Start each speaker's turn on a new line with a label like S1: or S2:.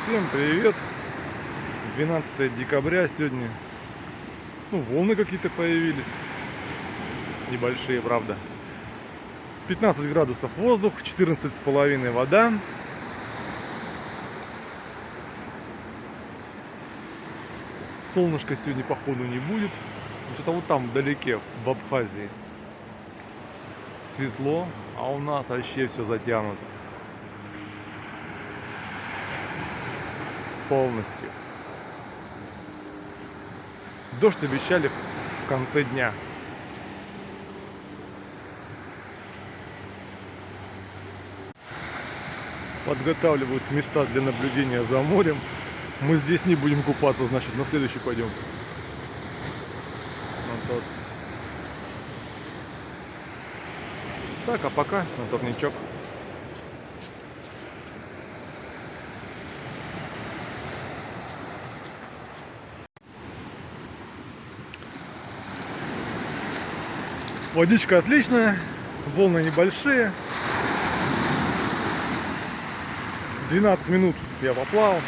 S1: Всем привет! 12 декабря сегодня. Волны какие-то появились. Небольшие, правда. 15 градусов воздух, 14,5 вода. Солнышка сегодня походу не будет. Что-то вот там вдалеке, в Абхазии, светло, а у нас вообще все затянуто. Полностью. Дождь обещали в конце дня. Подготавливают места для наблюдения за морем. Мы здесь не будем купаться, значит, на следующий пойдем. Вот тот. Так, а пока на турничок. Водичка отличная, волны небольшие. 12 минут я поплавал.